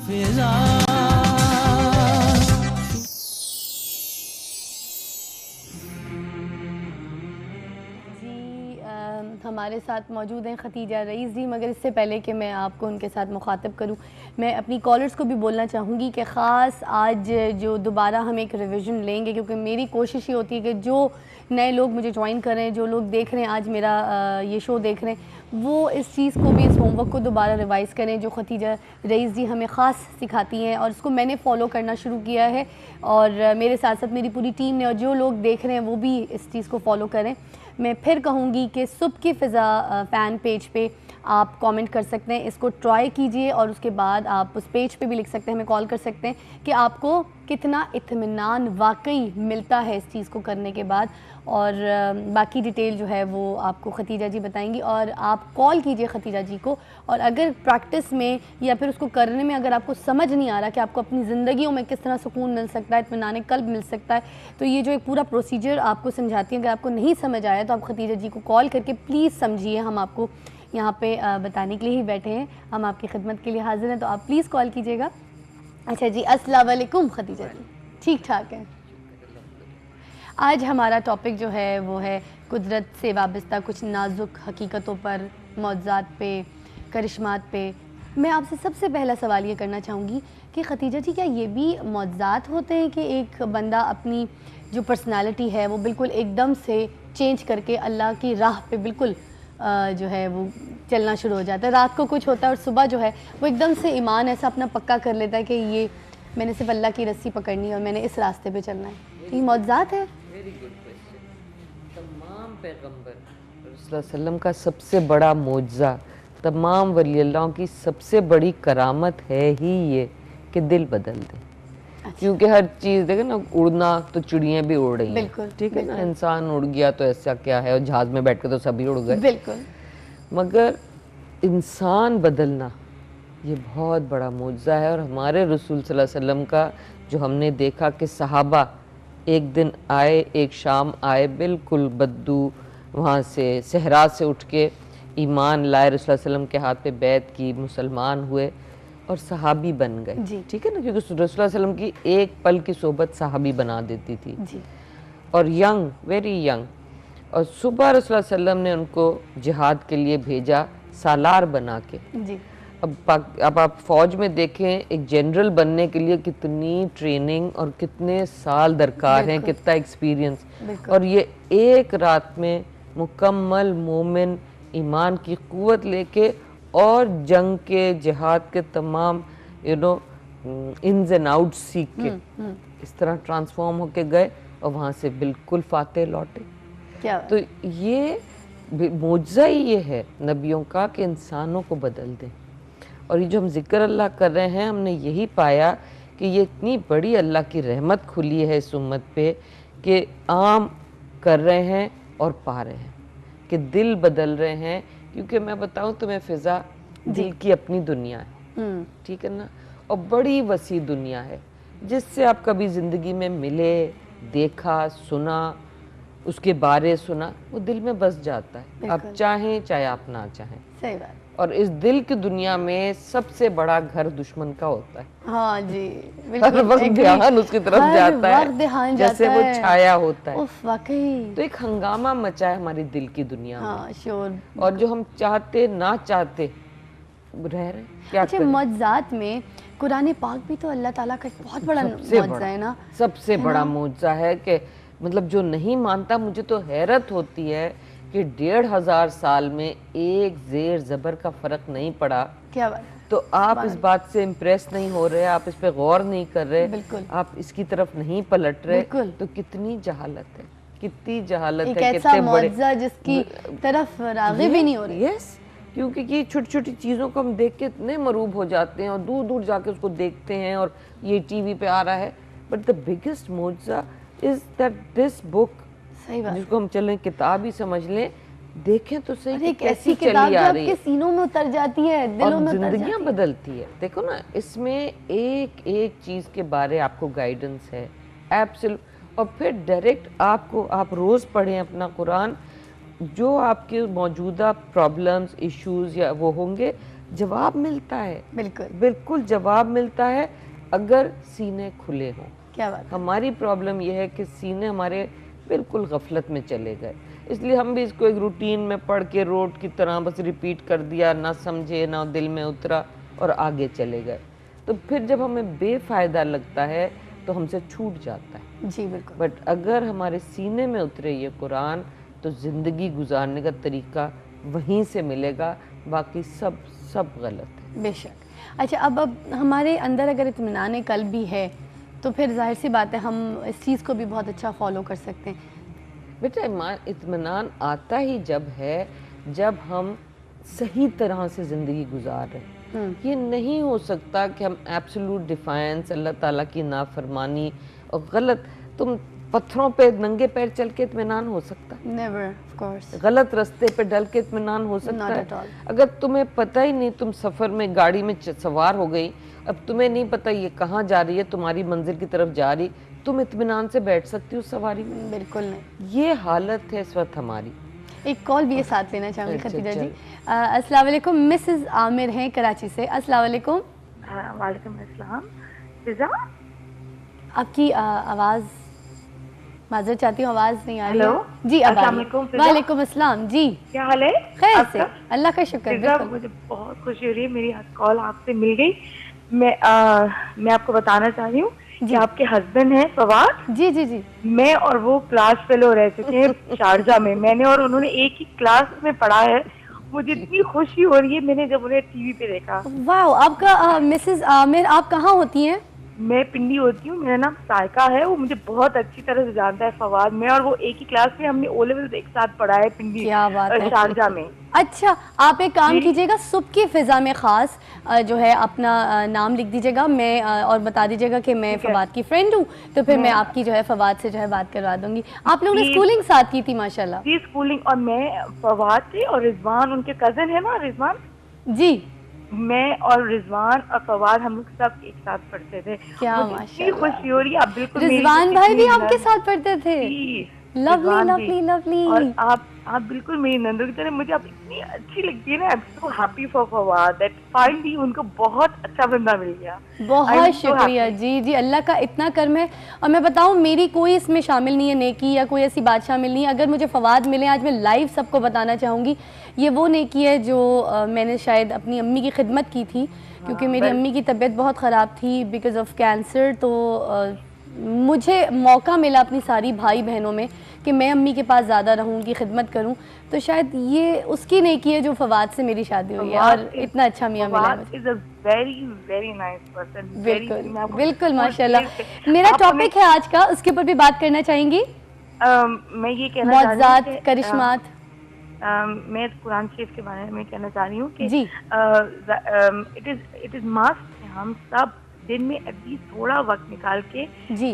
फिजा हमारे साथ मौजूद हैं खतीजा रईस जी। मगर इससे पहले कि मैं आपको उनके साथ मुखातब करूं, मैं अपनी कॉलर्स को भी बोलना चाहूँगी कि ख़ास आज जो दोबारा हम एक रिवीजन लेंगे, क्योंकि मेरी कोशिश ये होती है कि जो नए लोग मुझे ज्वाइन कर रहे हैं, जो लोग देख रहे हैं आज मेरा ये शो देख रहे हैं, वो इस चीज़ को भी, इस होमवर्क को दोबारा रिवाइज़ करें जो खतीजा रईस जी हमें ख़ास सिखाती हैं। और इसको मैंने फ़ॉलो करना शुरू किया है और मेरे साथ साथ मेरी पूरी टीम ने, और जो लोग देख रहे हैं वो भी इस चीज़ को फ़ॉलो करें। मैं फिर कहूँगी कि सुबह की फ़िज़ा फ़ैन पेज पे आप कमेंट कर सकते हैं, इसको ट्राई कीजिए और उसके बाद आप उस पेज पे भी लिख सकते हैं, हमें कॉल कर सकते हैं कि आपको कितना इत्मीनान वाकई मिलता है इस चीज़ को करने के बाद। और बाकी डिटेल जो है वो आपको खतीजा जी बताएंगी। और आप कॉल कीजिए खतीजा जी को, और अगर प्रैक्टिस में या फिर उसको करने में अगर आपको समझ नहीं आ रहा कि आपको अपनी ज़िंदगियों में किस तरह सुकून मिल सकता है, इत्मीनान क़ल्ब मिल सकता है, तो ये जो एक पूरा प्रोसीजर आपको समझाती हैं, अगर आपको नहीं समझ आया तो आप खतीजा जी को कॉल करके प्लीज़ समझिए। हम आपको यहाँ पे बताने के लिए ही बैठे हैं, हम आपकी खिदमत के लिए हाजिर हैं, तो आप प्लीज़ कॉल कीजिएगा। अच्छा जी, अस्सलाम वालेकुम खतीजा जी। ठीक ठाक है। आज हमारा टॉपिक जो है वो है कुदरत से वाबस्ता कुछ नाजुक हकीकतों पर, मौज़ात पे, करिश्मात पे। मैं आपसे सबसे पहला सवाल ये करना चाहूँगी कि खतीजा जी, क्या ये भी मौज़ात होते हैं कि एक बंदा अपनी जो पर्सनालिटी है वो बिल्कुल एकदम से चेंज करके अल्लाह की राह पे बिल्कुल जो है वो चलना शुरू हो जाता है? रात को कुछ होता है और सुबह जो है वो एकदम से ईमान ऐसा अपना पक्का कर लेता है कि ये मैंने सिर्फ अल्लाह की रस्सी पकड़नी है और मैंने इस रास्ते पे चलना है। तो ये मौज़ात है? Very good question. तमाम पैगंबर वसल्लम का सबसे बड़ा मोजा, तमाम वली अल्लाह की सबसे बड़ी करामत है ही ये कि दिल बदल दे। अच्छा। क्योंकि हर चीज़ देखे ना, उड़ना तो चिड़ियाँ भी उड़ रही हैं, ठीक है ना, इंसान उड़ गया तो ऐसा क्या है, और जहाज़ में बैठ के तो सभी उड़ गए, बिल्कुल। मगर इंसान बदलना ये बहुत बड़ा मोजा है। और हमारे रसूल सल्लल्लाहु अलैहि वसल्लम का जो हमने देखा कि सहाबा एक दिन आए, एक शाम आए, बिल्कुल बद्दू वहाँ से सहरा से उठ के ईमान लाए, रसूल सल्लल्लाहु अलैहि वसल्लम के हाथ पे बैत की, मुसलमान हुए और सहाबी बन गए, ठीक है ना, क्योंकि रसूल सल्लल्लाहु अलैहि वसल्लम की एक पल की सोबत सहाबी बना देती थी जी। और यंग, वेरी यंग। और सुबह रसूल सल्लल्लाहु अलैहि वसल्लम ने उनको जिहाद के लिए भेजा सालार बना के जी। अब आप फौज में देखें, एक जनरल बनने के लिए कितनी ट्रेनिंग और कितने साल दरकार हैं, कितना एक्सपीरियंस, और ये एक रात में मुकम्मल मोमिन ईमान की कुव्वत लेके और जंग के, जिहाद के तमाम इन्स एंड आउट्स सीख के इस तरह ट्रांसफॉर्म होके गए और वहाँ से बिल्कुल फातेह लौटे। क्या तो ये मौजज़ा ही ये है नबियों का कि इंसानों को बदल दें। और ये जो हम जिक्र अल्लाह कर रहे हैं, हमने यही पाया कि ये इतनी बड़ी अल्लाह की रहमत खुली है इस उम्मत पे कि आम कर रहे हैं और पा रहे हैं कि दिल बदल रहे हैं। क्योंकि मैं बताऊं तुम्हें फ़िज़ा, दिल की अपनी दुनिया है, ठीक है ना, और बड़ी वसी दुनिया है, जिससे आप कभी ज़िंदगी में मिले, देखा, सुना, उसके बारे सुना, वो दिल में बस जाता है, आप चाहें चाहे आप ना चाहें। सही बात। और इस दिल की दुनिया में सबसे बड़ा घर दुश्मन का होता है। हाँ जी, हर वक्त ध्यान उसकी तरफ जाता है, जैसे वो छाया होता है। वाकई। तो एक हंगामा मचा है हमारी दिल की दुनिया में। हाँ, श्योर। और जो हम चाहते ना चाहते रह रहे, क्या अच्छा, मौज़ात में कुरान पाक भी तो अल्लाह ताला का बहुत बड़ा मौज़ा है ना? सबसे बड़ा मौज़ा है कि मतलब जो नहीं मानता, मुझे तो हैरत होती है कि 1500 साल में एक ज़ेर ज़बर का फ़र्क नहीं पड़ा। क्या बात। तो आप इस बात से इम्प्रेस नहीं हो रहे, आप इस पे गौर नहीं कर रहे, बिल्कुल, आप इसकी तरफ नहीं पलट रहे, तो कितनी जहालत है, कितनी जहालत है, कितने मौज़ा जिसकी तरफ राग़िब भी नहीं हो रही। यस, क्योंकि ये छोटी छोटी चीज़ों को हम देख के इतने मरूब हो जाते हैं और दूर दूर जाके उसको देखते हैं और ये टीवी पे आ रहा है। बट द बिगेस्ट मौज़ा इज दैट दिस बुक, जिसको हम चलें किताब ही समझ लें, देखें तो सही कैसी चली आ रही है, सीनों में उतर जाती है, दिलों में जिंदगियां बदलती है। देखो ना, इसमें एक एक चीज़ के बारे आपको गाइडेंस है एब्सोल्यूट। और फिर डायरेक्ट आपको, आप रोज़ पढ़ें अपना कुरान, जो आपके मौजूदा प्रॉब्लम्स, इश्यूज या वो होंगे, जवाब मिलता है, बिल्कुल बिल्कुल जवाब मिलता है अगर सीने खुले हों। क्या बात। हमारी प्रॉब्लम यह है कि सीने हमारे बिल्कुल गफलत में चले गए, इसलिए हम भी इसको एक रूटीन में पढ़ के रोड की तरह बस रिपीट कर दिया, ना समझे ना दिल में उतरा और आगे चले गए। तो फिर जब हमें बेफायदा लगता है तो हमसे छूट जाता है। जी बिल्कुल। बट अगर हमारे सीने में उतरे ये कुरान तो ज़िंदगी गुजारने का तरीका वहीं से मिलेगा, बाकी सब गलत है। बेशक। अच्छा, अब हमारे अंदर अगर इत्मीनान कल्ब भी है तो फिर जाहिर सी बात है हम इस चीज़ को भी बहुत अच्छा फॉलो कर सकते हैं। बेटा इत्मीनान आता ही जब है जब हम सही तरह से ज़िंदगी गुजार रहे हैं। ये नहीं हो सकता कि हम एब्सोल्यूट डिफायंस, अल्लाह ताला की नाफरमानी और गलत, तुम पत्थरों पे नंगे पैर चल के इत्मीनान हो सकता है? Never, of course. गलत रास्ते पे डल के इत्मीनान हो सकता है? अगर तुम्हें पता ही नहीं, तुम सफ़र में गाड़ी में सवार हो गई, अब तुम्हें नहीं पता ये कहाँ जा रही है, तुम्हारी मंजिल की तरफ जा रही, तुम इत्मीनान से बैठ सकती हो सवारी में? बिल्कुल नहीं। ये हालत है इस वक्त हमारी। एक कॉल भी ये साथ लेना चाहूँगी खतीजा जी। अस्सलाम वालेकुम, मिसेस आमिर हैं कराची से। अस्सलाम वालेकुम। वालेकुम अस्सलाम। फिजा, आपकी आवाज़ माजरत चाहती हूँ, आवाज़ नहीं आ रही है। हेलो जी, अब अस्सलाम वालेकुम। वालेकुम अस्सलाम जी, क्या हाल है? खैर से, अल्लाह का शुक्र। फिजा, मुझे बहुत खुशी हो रही है, मेरी आज कॉल आपसे मिल गई। मैं आपको बताना चाह रही हूँ कि आपके हस्बैंड हैं फवाद। जी जी जी। मैं और वो क्लास फेलो रह चुके हैं शारजा में। मैंने और उन्होंने एक ही क्लास में पढ़ा है। मुझे इतनी खुशी हो रही है मैंने जब उन्हें टीवी पे देखा। वाह, आपका मिसेस आमिर, आप कहाँ होती हैं? मैं पिंडी होती हूँ, मेरा नाम सायका है। वो मुझे बहुत अच्छी तरह से जानता है फवाद। मैं और वो एक ही क्लास में, हमने ओ लेवल एक साथ पढ़ा है पिंडी, क्या बात है, शारजा में। अच्छा, आप एक काम कीजिएगा, सुबह की फिजा में खास जो है अपना नाम लिख दीजिएगा, मैं और बता दीजिएगा कि मैं फवाद की फ्रेंड हूँ, तो फिर मैं आपकी जो है फवाद से जो है बात करवा दूंगी। आप लोगों ने स्कूलिंग साथ की थी माशाल्लाह? जी, स्कूलिंग। और मैं फवाद थे और रिजवान उनके कजन है ना, रिजवान जी। मैं और रिजवान और फवाद हम लोग सब एक साथ पढ़ते थे। क्या माशाल्लाह, खुशी हो रही है। आप बिल्कुल, रिजवान भाई भी आपके साथ पढ़ते थे? Lovely lovely lovely. और आप बिल्कुल मेरी नंदू की तरह, मुझे आप इतनी अच्छी लगती है ना। I am so happy for Fawad that finally उनको बहुत अच्छा बंदा मिल गया। बहुत शुक्रिया जी जी, अल्लाह का इतना कर्म है। और मैं बताऊं, मेरी कोई इसमें शामिल नहीं है नेकी या कोई ऐसी बात शामिल नहीं है। अगर मुझे फवाद मिले, आज मैं लाइव सबको बताना चाहूँगी, ये वो नेकी है जो मैंने शायद अपनी अम्मी की खिदमत की थी, क्योंकि मेरी अम्मी की तबीयत बहुत ख़राब थी बिकॉज़ ऑफ कैंसर। तो मुझे मौका मिला अपनी सारी भाई बहनों में कि मैं अम्मी के पास ज़्यादा रहूँ, उनकी खिदमत करूँ। तो शायद ये उसकी नेकी है जो फवाद से मेरी शादी हुई है और इतना अच्छा मियाँ मिला है मुझे। बिल्कुल बिल्कुल, माशाल्लाह। मेरा टॉपिक है आज का, उसके ऊपर भी बात करना चाहेंगी? मैं ये कहना चाह रही हूँ, करिश्मात, मैं कुरान शरीफ के बारे में कहना चाह रही हूँ कि जी, इट इज मस्ट हम सब दिन में एटलीस्ट थोड़ा वक्त निकाल के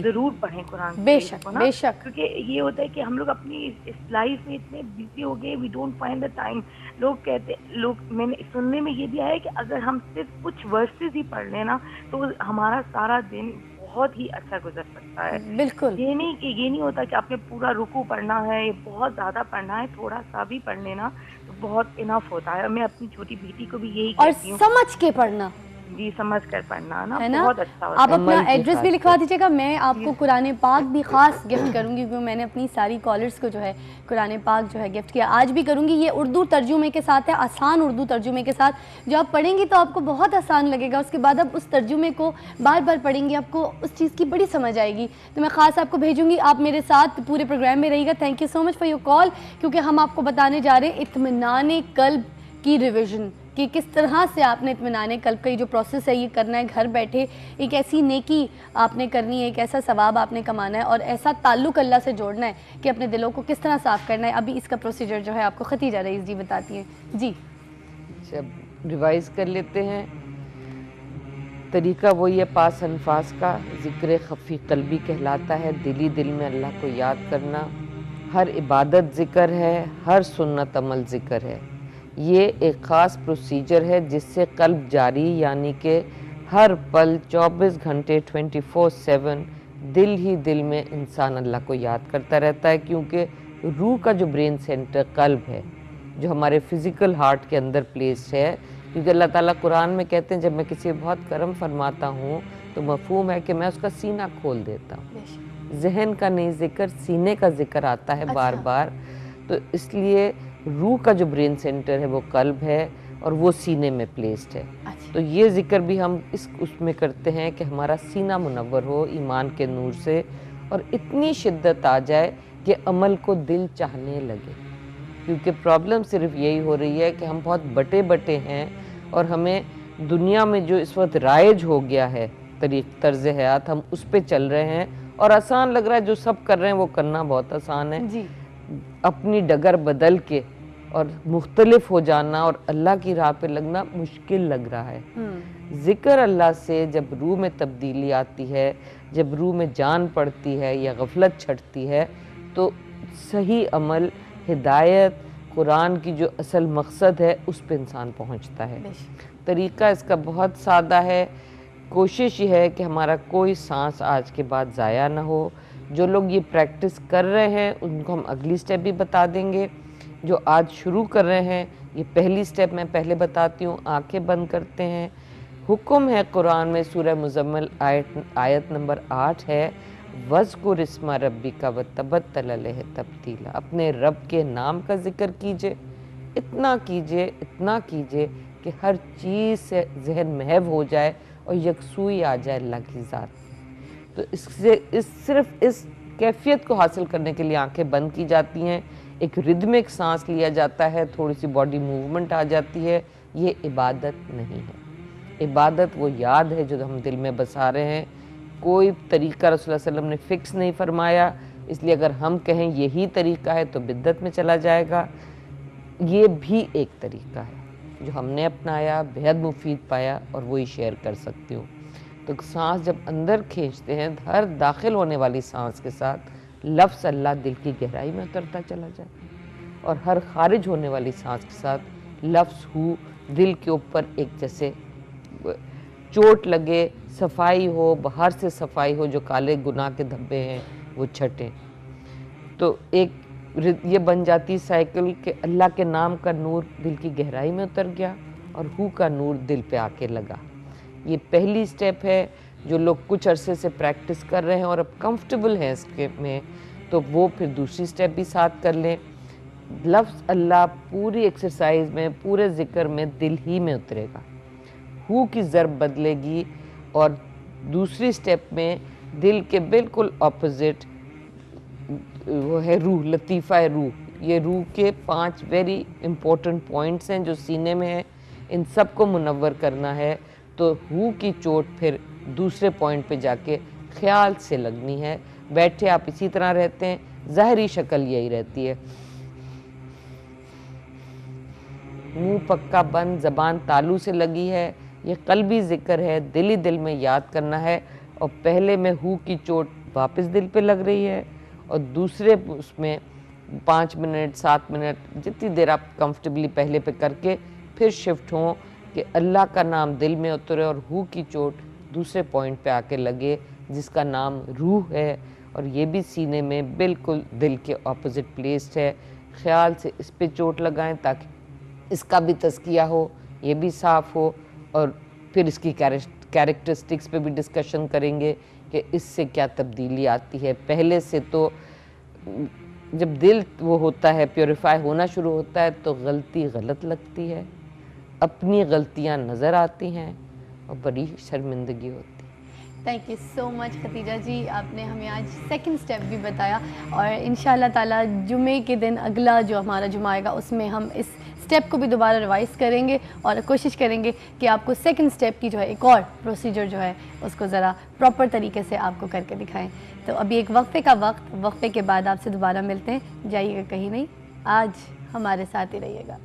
जरूर पढ़ें कुरान। बेशक बेशक, क्योंकि ये होता है कि हम लोग अपनी इस लाइफ में इतने बिजी हो गए, we don't find the time. मैंने सुनने में ये भी आया है कि अगर हम सिर्फ कुछ वर्सेस ही पढ़ लेना तो हमारा सारा दिन बहुत ही अच्छा गुजर सकता है। बिल्कुल, ये नहीं होता कि आपने पूरा रुकू पढ़ना है, ये बहुत ज्यादा पढ़ना है, थोड़ा सा भी पढ़ लेना तो बहुत इनफ होता है। मैं अपनी छोटी बेटी को भी यही कहती हूँ, समझ के पढ़ना। जी, समझ कर पढ़ना ना, है ना? बहुत अच्छा होता आप अपना एड्रेस भी लिखवा दीजिएगा, मैं आपको कुरान पाक भी खास गिफ्ट करूंगी, क्योंकि मैंने अपनी सारी कॉलर्स को जो है कुरान पाक जो है गिफ्ट किया, आज भी करूंगी। ये उर्दू तर्जुमे के साथ है, आसान उर्दू तर्जुमे के साथ, जो आप पढ़ेंगी तो आपको बहुत आसान लगेगा। उसके बाद आप उस तर्जुमे को बार बार पढ़ेंगी, आपको उस चीज़ की बड़ी समझ आएगी। तो मैं ख़ास आपको भेजूंगी, आप मेरे साथ पूरे प्रोग्राम में रहिएगा। Thank you so much for your call, क्योंकि हम आपको बताने जा रहे हैं इत्मीनान कल्ब की रिविज़न, कि किस तरह से आपने इत्मीनान कल्ब का ये जो प्रोसेस है ये करना है घर बैठे। एक ऐसी नेकी आपने करनी है, एक ऐसा सवाब आपने कमाना है और ऐसा ताल्लुक़ अल्लाह से जोड़ना है कि अपने दिलों को किस तरह साफ़ करना है। अभी इसका प्रोसीजर जो है आपको खतीजा रईस जी बताती हैं। जी, जब रिवाइज़ कर लेते हैं, तरीका वही है, पास अनफास का ज़िक्र खफ़ी क़ल्बी कहलाता है। दिली दिल में अल्लाह को याद करना, हर इबादत ज़िक्र है, हर सुन्नत अमल ज़िक्र है। ये एक ख़ास प्रोसीजर है जिससे कल्ब जारी, यानी कि हर पल 24 घंटे 24/7 दिल ही दिल में इंसान अल्लाह को याद करता रहता है, क्योंकि रूह का जो ब्रेन सेंटर कल्ब है, जो हमारे फिज़िकल हार्ट के अंदर प्लेस है, क्योंकि अल्लाह ताला कुरान में कहते हैं जब मैं किसी पर बहुत करम फरमाता हूँ तो मफहूम है कि मैं उसका सीना खोल देता हूँ। जहन का नहीं जिक्र, सीने का जिक्र आता है बार बार। तो इसलिए रूह का जो ब्रेन सेंटर है वो कल्ब है और वो सीने में प्लेस्ड है। तो ये जिक्र भी हम इस उसमें करते हैं कि हमारा सीना मुनव्वर हो ईमान के नूर से और इतनी शिद्दत आ जाए कि अमल को दिल चाहने लगे। क्योंकि प्रॉब्लम सिर्फ यही हो रही है कि हम बहुत बटे बटे हैं और हमें दुनिया में जो इस वक्त राइज हो गया है तर्ज हयात, हम उस पर चल रहे हैं और आसान लग रहा है, जो सब कर रहे हैं वो करना बहुत आसान है जी। अपनी डगर बदल के और मुख्तलिफ हो जाना और अल्लाह की राह पे लगना मुश्किल लग रहा है। जिक्र अल्लाह से जब रूह में तब्दीली आती है, जब रूह में जान पड़ती है या गफलत छटती है, तो सही अमल, हिदायत, कुरान की जो असल मकसद है उस पे इंसान पहुंचता है। तरीका इसका बहुत सादा है। कोशिश ये है कि हमारा कोई सांस आज के बाद ज़ाया ना हो। जो लोग ये प्रैक्टिस कर रहे हैं उनको हम अगली स्टेप भी बता देंगे। जो आज शुरू कर रहे हैं, ये पहली स्टेप मैं पहले बताती हूँ। आंखें बंद करते हैं। हुक्म है कुरान में, सूरह मुज़म्मिल आयत नंबर 8 है, वज़्कुर इस्मा रब्बिका वतबत्तल अलैहि तब्तीला। अपने रब के नाम का जिक्र कीजिए, इतना कीजिए कि हर चीज़ से जहन महव हो जाए और यकसुई आ जाए अल्लाह की ज़ात। तो सिर्फ इस कैफियत को हासिल करने के लिए आंखें बंद की जाती हैं, एक रिदमिक सांस लिया जाता है, थोड़ी सी बॉडी मूवमेंट आ जाती है। ये इबादत नहीं है। इबादत वो याद है जो हम दिल में बसा रहे हैं। कोई तरीका रसूलुल्लाह सल्लल्लाहु अलैहि वसल्लम ने फ़िक्स नहीं फरमाया, इसलिए अगर हम कहें यही तरीका है तो बिद्दत में चला जाएगा। ये भी एक तरीका है जो हमने अपनाया, बेहद मुफीद पाया और वही शेयर कर सकती हूँ। तो सांस जब अंदर खींचते हैं, हर दाखिल होने वाली सांस के साथ लफ्ज़ अल्लाह दिल की गहराई में उतरता चला जाए और हर खारिज होने वाली सांस के साथ लफ्ज़ हु दिल के ऊपर एक जैसे चोट लगे, सफाई हो, बाहर से सफाई हो, जो काले गुनाह के धब्बे हैं वो छटें। तो एक ये बन जाती साइकिल कि अल्लाह के नाम का नूर दिल की गहराई में उतर गया और हु का नूर दिल पे आके लगा। ये पहली स्टेप है। जो लोग कुछ अरसे से प्रैक्टिस कर रहे हैं और अब कंफर्टेबल हैं इसके में, तो वो फिर दूसरी स्टेप भी साथ कर लें। लफ्ज़ अल्लाह पूरी एक्सरसाइज में, पूरे ज़िक्र में दिल ही में उतरेगा, हु की ज़रब बदलेगी और दूसरी स्टेप में दिल के बिल्कुल ऑपोजिट वो है रूह, लतीफ़ा है रूह। ये रूह के 5 वेरी इम्पोर्टेंट पॉइंट्स हैं जो सीने में हैं, इन सब को मुनव्वर करना है। तो हु की चोट फिर दूसरे पॉइंट पे जाके ख्याल से लगनी है। बैठे आप इसी तरह रहते हैं, ज़ाहरी शक्ल यही रहती है, मुंह पक्का बंद, ज़बान तालू से लगी है। ये कल्बी ज़िक्र है, दिल ही दिल में याद करना है। और पहले में हु की चोट वापस दिल पे लग रही है और दूसरे उसमें 5 मिनट 7 मिनट जितनी देर आप कंफर्टेबली पहले पे करके फिर शिफ्ट हों कि अल्लाह का नाम दिल में उतरे और हु की चोट दूसरे पॉइंट पे आके लगे जिसका नाम रूह है। और ये भी सीने में बिल्कुल दिल के ऑपोजिट प्लेस्ड है। ख्याल से इस पे चोट लगाएं ताकि इसका भी तज़किया हो, ये भी साफ़ हो। और फिर इसकी कैरेक्टरिस्टिक्स पे भी डिस्कशन करेंगे कि इससे क्या तब्दीली आती है। पहले से तो जब दिल वो होता है, प्योरीफाई होना शुरू होता है, तो गलती गलत लगती है, अपनी गलतियां नज़र आती हैं और बड़ी शर्मिंदगी होती है। Thank you so much Khatija ji, आपने हमें आज सेकंड स्टेप भी बताया और इंशाल्लाह ताला जुमे के दिन अगला जो हमारा जुमा आएगा उसमें हम इस स्टेप को भी दोबारा रिवाइज़ करेंगे और कोशिश करेंगे कि आपको सेकंड स्टेप की जो है एक और प्रोसीजर जो है उसको ज़रा प्रॉपर तरीके से आपको करके दिखाएं। तो अभी एक वक्फे का वक्फे के बाद आपसे दोबारा मिलते हैं। जाइएगा कहीं नहीं, आज हमारे साथ ही रहिएगा।